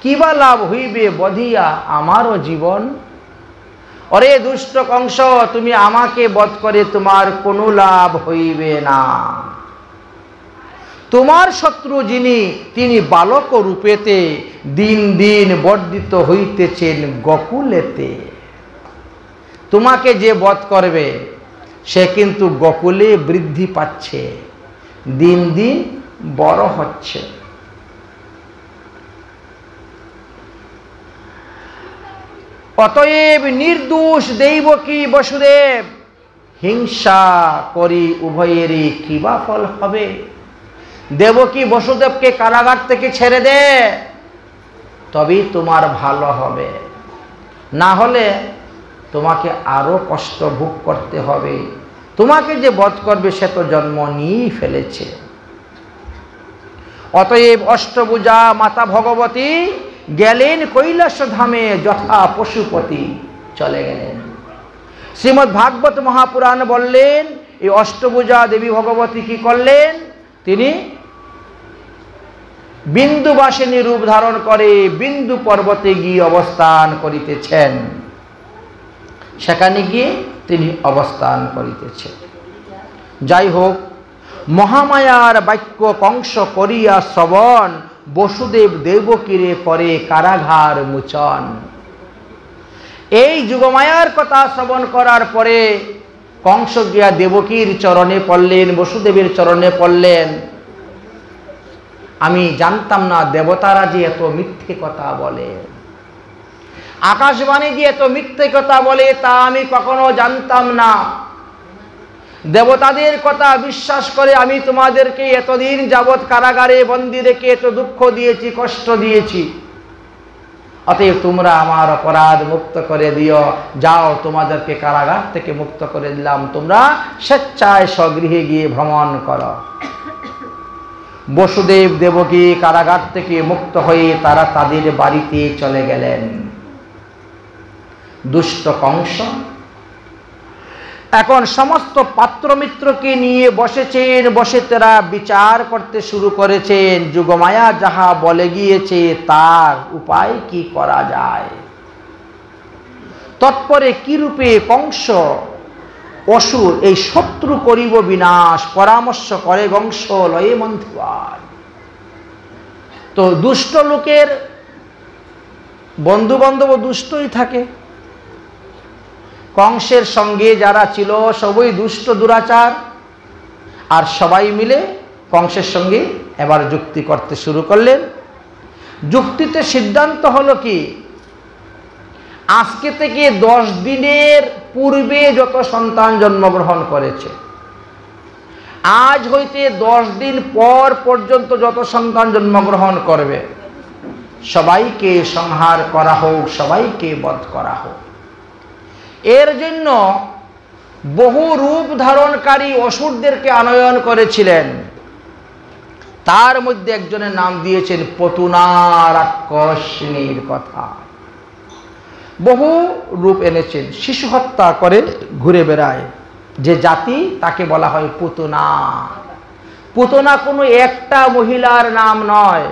কিবা লাভ হইবে বধিয়া আমারও জীবন। অরে দুষ্ট কংস, তুমি আমাকে বধ করে তোমার কোনো লাভ হইবে না। তোমার শত্রু যিনি, তিনি বালক রূপেতে দিন দিন বর্ধিত হইতেছেন গোকুলেতে। তোমাকে যে বধ করবে সে কিন্তু গোকুলে বৃদ্ধি পাচ্ছে, দিন দিন বড় হচ্ছে। অতএব নির্দোষ দেবকী বসুদেব, হিংসা করি উভয়েরই কিবা ফল হবে। দেবকী বসুদেবকে কারাগার থেকে ছেড়ে দে, তবেই তোমার ভালো হবে, না হলে তোমাকে আরো কষ্ট ভোগ করতে হবে। তোমাকে যে বধ করবে সে তো জন্ম নিয়েই ফেলেছে। অতএব অষ্টভুজা মাতা ভগবতী গেলেন কৈলাস ধামে, যথা পশুপতি চলে গেলেন। শ্রীমদ্ ভাগবত মহাপুরাণ বললেন, এই অষ্টভুজা দেবী ভগবতী কি করলেন? তিনি বিন্দুবাসিনী রূপ ধারণ করে বিন্দু পর্বতে গিয়ে অবস্থান করিতেছেন। সেখানে গিয়ে তিনি অবস্থান করিতেছেন। যাই হোক, মহামায়ার বাক্য কংস করিয়া শ্রবণ, বসুদেব দেবকীরে করে কারাগার মোচন। এই যুগমায়ার কথা শ্রবণ করার পরে কংস গিয়া দেবকীর চরণে পড়লেন, বসুদেবের চরণে পড়লেন। আমি জানতাম না দেবতারা যে এত মিথ্যে কথা বলে, আকাশবাণী যে এত মিথ্যে কথা বলে, তা আমি কখনো জানতাম না। দেবতাদের কথা বিশ্বাস করে আমি তোমাদেরকে এতদিন যাবৎ কারাগারে বন্দী রেখে এত দুঃখ দিয়েছি, কষ্ট দিয়েছি। অতএব তোমরা আমার অপরাধ মুক্ত করে দিও। যাও, তোমাদেরকে কারাগার থেকে মুক্ত করে দিলাম, তোমরা স্বেচ্ছায় স্বগৃহে গিয়ে ভ্রমণ করো। বসুদেব দেবকী কারাগার থেকে মুক্ত হয়ে তারা তাদের বাড়িতে চলে গেলেন। দুষ্ট কংস এখন সমস্ত পাত্রমিত্রকে নিয়ে বসেছেন, বসে তারা বিচার করতে শুরু করেছেন। যুগমায়া যাহা বলে গিয়েছে তার উপায় কি করা যায়। তৎপরে কি রূপে কংস অসুর এই শত্রু করিব বিনাশ, পরামর্শ করে কংস লয়ে মন্থিবার। তো দুষ্ট লোকের বন্ধু বান্ধব দুষ্টই থাকে। কংসের সঙ্গে যারা ছিল সবই দুষ্ট দুরাচার, আর সবাই মিলে কংসের সঙ্গে এবার যুক্তি করতে শুরু করলেন। যুক্তিতে সিদ্ধান্ত হলো কি, আজকে থেকে 10 দিনের পূর্বে যত সন্তান জন্মগ্রহণ করেছে, আজ হইতে 10 দিন পর পর্যন্ত যত সন্তান জন্মগ্রহণ করবে, সবাইকে সংহার করা হোক, সবাইকে বধ করা হোক। এর জন্য বহু রূপ ধারণকারী অসুরদেরকে আনয়ন করেছিলেন। তার মধ্যে একজনের নাম দিয়েছেন পতুনা রাক্ষসিনীর কথা। বহু রূপ এনেছেন। শিশু হত্যা করে ঘুরে বেড়ায় যে জাতি, তাকে বলা হয় পুতনা। পুতনা কোনো একটা মহিলার নাম নয়।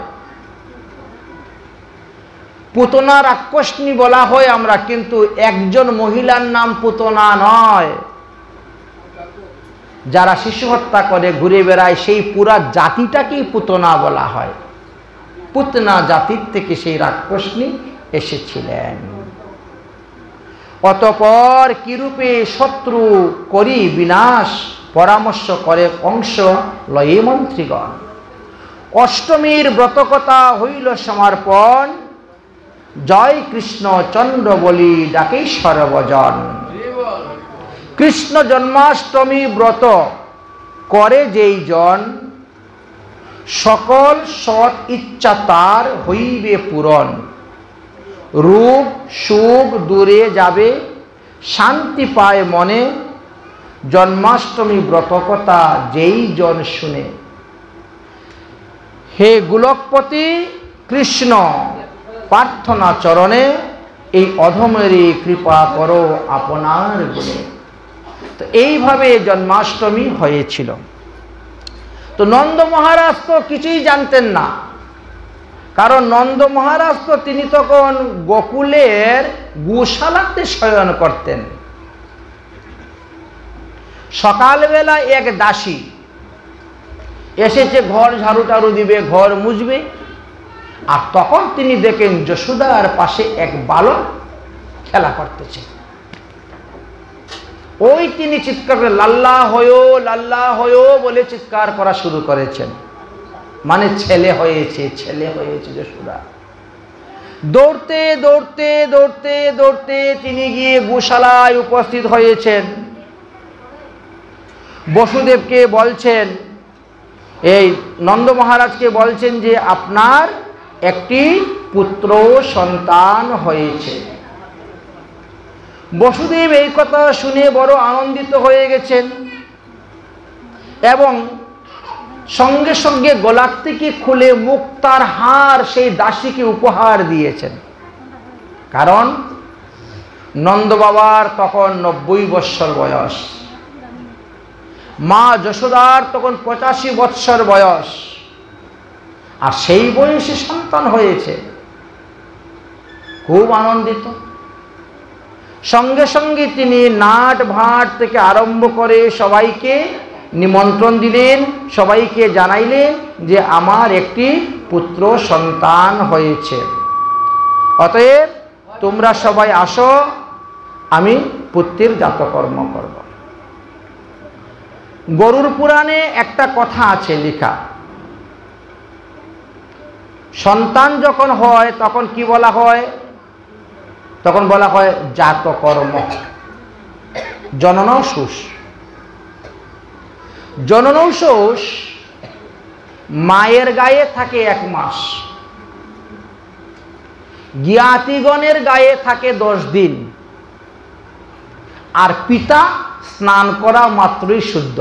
পুতনা রাক্ষসনী বলা হয় আমরা, কিন্তু একজন মহিলার নাম পুতনা নয়। যারা শিশু হত্যা করে ঘুরে বেড়ায় সেই পুরা জাতিটাকেই পুতনা বলা হয়। পুতনা জাতির থেকে সেই রাক্ষসনী এসেছিলেন। অতঃপর কিরূপে শত্রু করি বিনাশ পরামর্শ করে কংস লয়ে মন্ত্রীগণ। অষ্টমীর ব্রতকথা হইল সমর্পণ, জয় কৃষ্ণ চন্দ্র বলি ডাকে সর্বজন। কৃষ্ণ জন্মাষ্টমী ব্রত করে যেই জন, সকল সৎ ইচ্ছা তার হইবে পূরণ। রূপ সুখ দূরে যাবে, শান্তি পায় মনে, জন্মাষ্টমী ব্রতকথা যেই জন শুনে। হে গোলকপতি কৃষ্ণ প্রার্থনা চরণে, এই অধমেরই কৃপা করো আপনার গুণে। তো এইভাবে জন্মাষ্টমী হয়েছিল। তো নন্দ মহারাজ তো কিছুই জানতেন না, কারণ নন্দ মহারাজ তো তিনি তখন গোকুলের গোশালাতে শয়ন করতেন। সকালবেলা এক দাসী এসেছে, ঘর ঝাড়ু টাড়ু দিবে, ঘর মুছবে, আর তখন তিনি দেখেন যশোদার পাশে এক বালক খেলা করতেছে। ওই তিনি চিৎকার করে লাল্লা হয়ো বলে চিৎকার করা শুরু করেছেন, মানে ছেলে হয়েছে, ছেলে হয়েছে যশোদা। দৌড়তে দৌড়তে দৌড়তে দৌড়তে তিনি গিয়ে গোশালায় উপস্থিত হয়েছেন। বসুদেবকে বলছেন, এই নন্দ মহারাজকে বলছেন যে আপনার একটি পুত্র সন্তান হয়েছে। বসুদেব এই কথা শুনে বড় আনন্দিত হয়ে গেছেন এবং সঙ্গে সঙ্গে গলার থেকে খুলে মুক্তার হার সেই দাসীকে উপহার দিয়েছেন। কারণ নন্দ বাবার তখন 90 বৎসর বয়স, মা যশোদার তখন 85 বৎসর বয়স, আর সেই বয়সে সন্তান হয়েছে। খুব আনন্দিত। সঙ্গে সঙ্গে তিনি নাট ভাট থেকে আরম্ভ করে সবাইকে নিমন্ত্রণ দিলেন, সবাইকে জানাইলেন যে আমার একটি পুত্র সন্তান হয়েছে, অতএব তোমরা সবাই আসো, আমি পুত্রের জাতকর্ম করব। গরুড় পুরাণে একটা কথা আছে লেখা, সন্তান যখন হয় তখন কি বলা হয়? তখন বলা হয় জাতকর্ম, জননৌষুষ। জননৌষুষ মায়ের গায়ে থাকে 1 মাস, জ্ঞাতিগণের গায়ে থাকে 10 দিন, আর পিতা স্নান করা মাত্রই শুদ্ধ।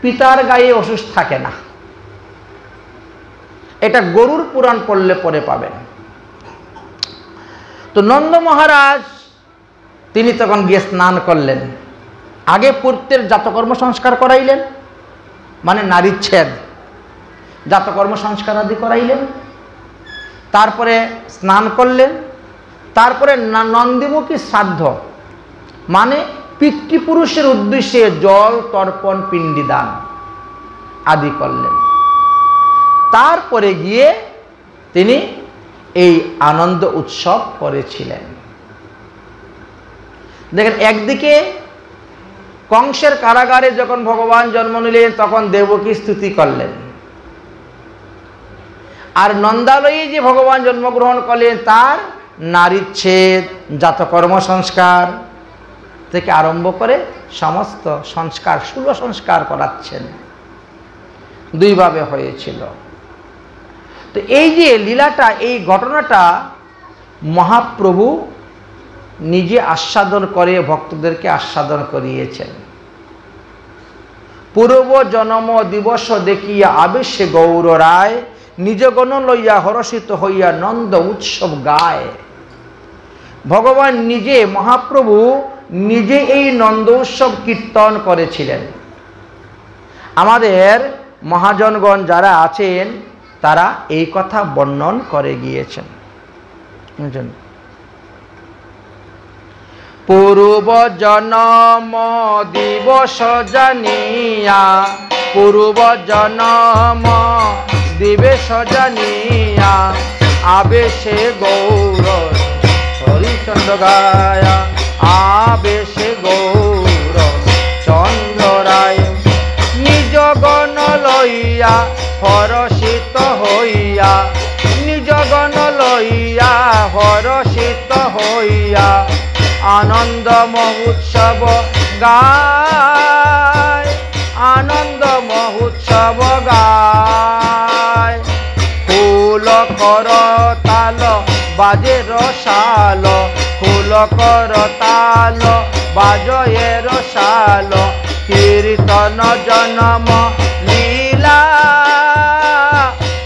পিতার গায়ে অসুষ থাকে না। এটা গরুড় পুরাণ পড়লে পরে পাবেন। তো নন্দ মহারাজ তিনি তখন গিয়ে স্নান করলেন। আগে পুত্রের জাতকর্ম সংস্কার করাইলেন, মানে নারীর ছেদ, জাতকর্ম সংস্কার আদি করাইলেন, তারপরে স্নান করলেন, তারপরে নন্দীমুখী শ্রাদ্ধ, মানে পিতৃপুরুষের উদ্দেশ্যে জল তর্পণ পিণ্ডিদান আদি করলেন। তারপরে গিয়ে তিনি এই আনন্দ উৎসব করেছিলেন। দেখেন, একদিকে কংসের কারাগারে যখন ভগবান জন্ম নিলেন তখন দেবকী স্তুতি করলেন, আর নন্দালয়ে যে ভগবান জন্মগ্রহণ করলেন তার নারীচ্ছেদ, জাতকর্ম সংস্কার থেকে আরম্ভ করে সমস্ত সংস্কার, ষোলো সংস্কার করাচ্ছেন। দুইভাবে হয়েছিল। তো এই যে লীলাটা, এই ঘটনাটা মহাপ্রভু নিজে আস্বাদন করে ভক্তদেরকে আস্বাদন করিয়েছেন। পূর্ব জন্ম দিবস দেখিয়া আবেশে গৌর রায়, নিজগণ লইয়া হরষিত হইয়া নন্দ উৎসব গায়। ভগবান নিজে, মহাপ্রভু নিজে এই নন্দ উৎসব কীর্তন করেছিলেন। আমাদের মহাজনগণ যারা আছেন তারা এই কথা বর্ণন করে গিয়েছেন। পূর্ব জনম দিবস জানিয়া, পূর্ব জনম দিবস জানিয়া, আবেশে গৌর হরিচন্দ্র গায়া, আবেশে গৌর চন্দ্র রায়, নিজ গণ লইয়া হরষিত হইয়া, নিজ গণ লইয়া হরষিত হইয়া, আনন্দ মহোৎসব গায়, আনন্দ মহোৎসব গায়। ফুল কর তাল বাজে রসাল, ফুল কর তাল বাজয়ে রসাল, কীর্তন জনম লীলা,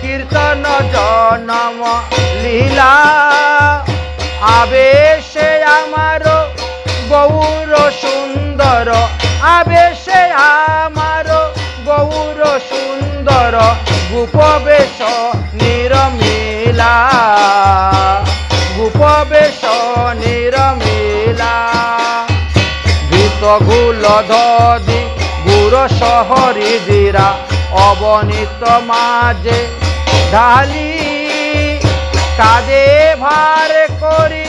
কীর্তন জনম লীলা। আবেশে আমার গৌর সুন্দর, আবেশে আমার গৌর সুন্দর, গোপবেশ নিরমিলা, গোপবেশ নিরমিলা। ভীত ঘুল ধদি গুর শহরি দিরা, অবনীত মাঝে ঢালি, কাঁধে ভার করি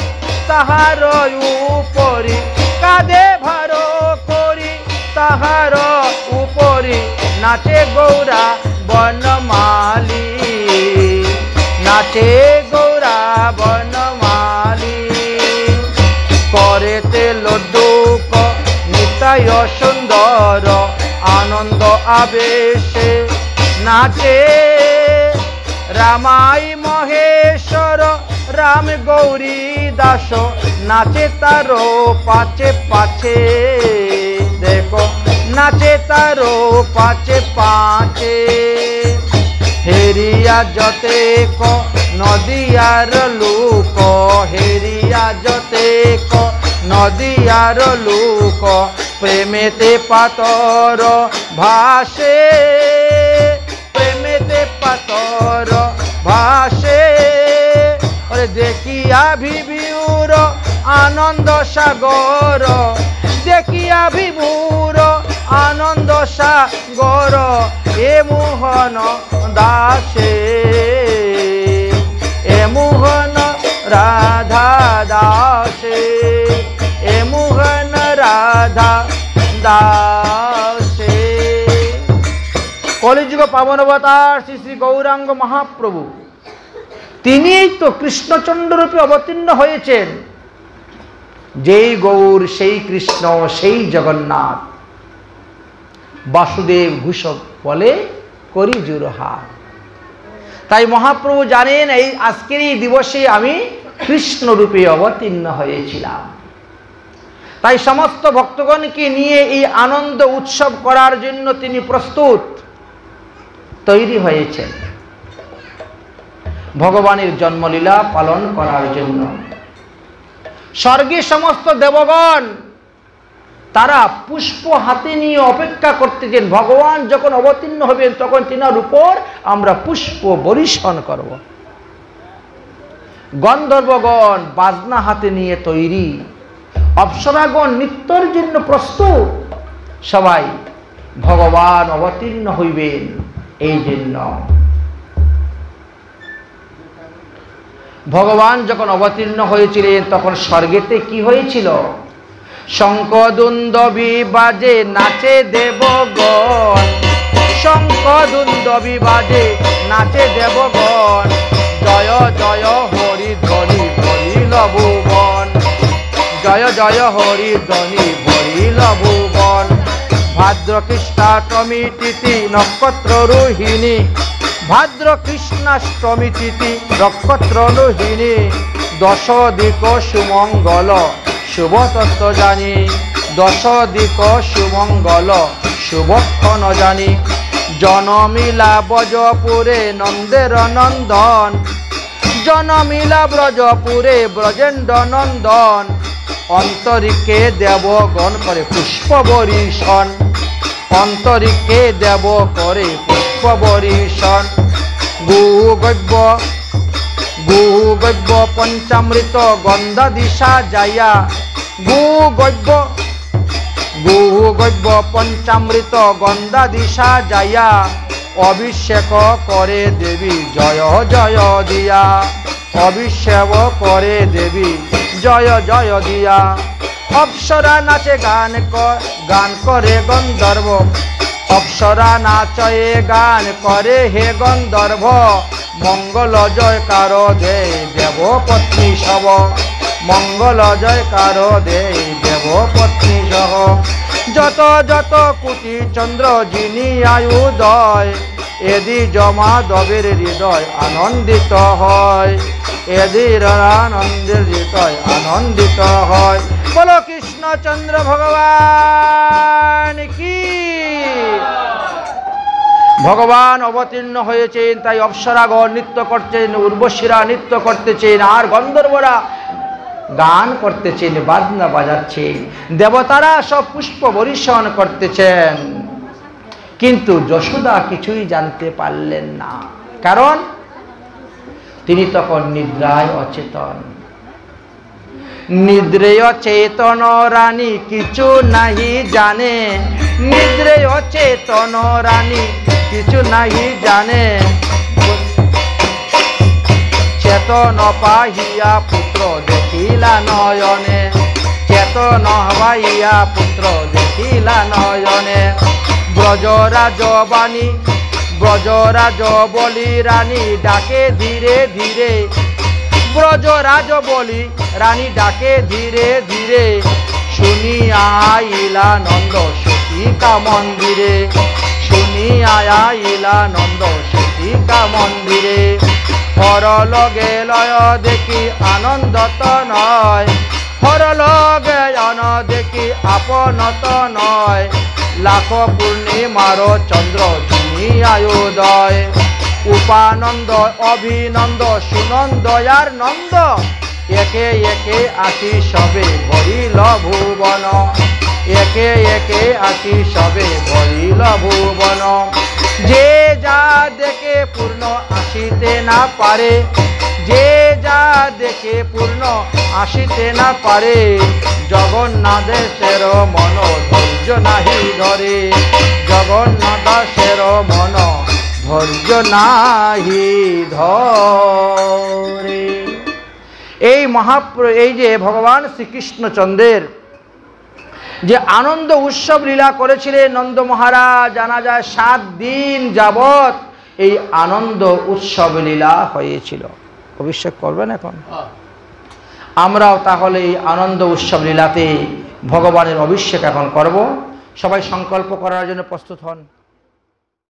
তাহার উপরি, কাঁধে ভার করি তাহার উপরি, নাচে গৌরা বনমালী, নাচে গৌরা বনমালী। করেতে লড্ডুক নিতাই সুন্দর, আনন্দ আবেশে নাচে, রামাই মহেশ্বর রাম গৌরী দাস, নাচে তারো পাছে পাছে, দেখো নাচে তারো পাছে পাছে। হেরিয়া যতেক নদিয়ার লোক, হেরিয়া যতেক নদিয়ার লোক, প্রেমেতে পাতর ভাসে, প্রেমেতে পাতর ভাসে। ওরে দেখিয়া বিভুর আনন্দ সাগর, দেখিয়া বিভুর আনন্দ সাগর, এ মোহন দাসে, এ মোহন রাধা দাসে, এ মোহন রাধা দাসে। কলিযুগ পাবন অবতার শ্রী শ্রী গৌরাঙ্গ মহাপ্রভু, তিনিই তো কৃষ্ণচন্দ্র রূপে অবতীর্ণ হয়েছেন। যেই গৌর সেই কৃষ্ণ সেই জগন্নাথ, বাসুদেব ঘোষক বলে করি জুরহার। তাই মহাপ্রভু জানেন এই আজকের এই দিবসে আমি কৃষ্ণ রূপে অবতীর্ণ হয়েছিলাম। তাই সমস্ত ভক্তগণকে নিয়ে এই আনন্দ উৎসব করার জন্য তিনি প্রস্তুত, তৈরি হয়েছেন ভগবানের জন্মলীলা পালন করার জন্য। স্বর্গে সমস্ত দেবগণ তারা পুষ্প হাতে নিয়ে অপেক্ষা করতেছেন, ভগবান যখন অবতীর্ণ হবেন তখন তিনার উপর আমরা পুষ্প বর্ষণ করব। গন্ধর্বগণ বাজনা হাতে নিয়ে তৈরি, অপ্সরাগণ নৃত্যের জন্য প্রস্তুত, সবাই ভগবান অবতীর্ণ হইবেন এই জন্য। ভগবান যখন অবতীর্ণ হয়েছিলেন তখন স্বর্গেতে কি হয়েছিল? শঙ্খ দুন্দবি বাজে নাচে দেবগণ, শঙ্খ দুন্দবি বাজে নাচে দেবগণ, জয় জয় হরি ধ্বনি ভরিল ভুবন, জয় জয় হরি ধ্বনি ভরিল ভুবন। ভাদ্র কৃষ্ণাষ্টমী তিথি নক্ষত্র রোহিণী, ভাদ্র কৃষ্ণাষ্টমী তিথি নক্ষত্র রোহিণী, দশ দিক সুমঙ্গল শুভ তত্ত্ব জানি, দশ দিক সুমঙ্গল শুভক্ষণ জানি। জনমিলা ব্রজপুরে নন্দের নন্দন, জনমিলা ব্রজপুরে ব্রজেন্দ্র নন্দন, অন্তরিকে দেবগণ করে পুষ্প বরিশন, অন্তরিকে দেব করে পুষ্প বরিশন। গুহগব্য গুহগব্য পঞ্চামৃত গন্ধা দিশা যাইয়া, গুহগব্য পঞ্চামৃত গন্ধা দিশা যাইয়া, অভিষেক করে দেবী জয় জয় দিয়া, অভিষেক করে দেবী জয় জয় দিয়া। অপ্সরা নাচে গান করে গন্ধর্ব, অপ্সরা নাচয়ে গান করে হে গন্ধর্ব, মঙ্গল জয়কার দে দেবপত্নী সব, মঙ্গল জয়কার দে দেবপত্নী সহ। যত যত কোটি চন্দ্র যিনি আয়ুদয়, এদি জমা দবের হৃদয় আনন্দিত হয়, এদির আনন্দের হৃদয় আনন্দিত হয়। বলো কৃষ্ণচন্দ্র ভগবান কি। ভগবান অবতীর্ণ হয়েছেন, তাই অপ্সরাগণ নৃত্য করছেন, উর্বশীরা নৃত্য করতেছেন, আর গন্ধর্বরা গান করতেছেন, বাজনা বাজাচ্ছেন, দেবতারা সব পুষ্প বর্ষণ করতেছেন। কিন্তু যশোদা কিছুই জানতে পারলেন না, কারণ তিনি তখন নিদ্রায় অচেতন। নিদ্রেয় চেতন রানী কিছু নাহি জানে, নিদ্রেয় চেতন রানী কিছু নাহি জানে, চেতন পাহিয়া পুত্র দেখিলা নয়নে, চেতন পাহিয়া পুত্র দেখিলা নয়নে। ব্রজরাজ বাণী ব্রজরাজ বলি রানী ডাকে ধীরে ধীরে, ব্রজরাজ বলি রানী ডাকে ধীরে ধীরে, শুনিয়া আইলা নন্দ সতীকা মন্দিরে, শুনিয়া আইলা নন্দ সতীকা মন্দিরে। হরলগে লয় দেখি আনন্দত নয়, হরলগে অন দেখি আপনত নয়, লাখ পূর্ণিমার চন্দ্র যিনি আয়ুদয়। উপানন্দ অভিনন্দ সুনন্দয়ার নন্দ, একে একে আসি সবে ভরিল ভুবন, একে একে আসি সবে ভরিল ভুবন। যে যা দেখে পূর্ণ আসিতে না পারে, যে যা দেখে পূর্ণ আসিতে না পারে, জগন্নাথের মন ধৈর্য নাহি ধরে, জগন্নাথের মন ধৈর্য নাহি ধরে। এই যে ভগবান শ্রীকৃষ্ণচন্দ্রের যে আনন্দ উৎসব লীলা করেছিলেন নন্দ মহারাজ, জানা যায় 7 দিন যাবৎ এই আনন্দ উৎসব লীলা হয়েছিল। অভিষেক করবেন এখন? আমরাও তাহলে এই আনন্দ উৎসব লীলাতে ভগবানের অভিষেক এখন করব। সবাই সংকল্প করার জন্য প্রস্তুত হন।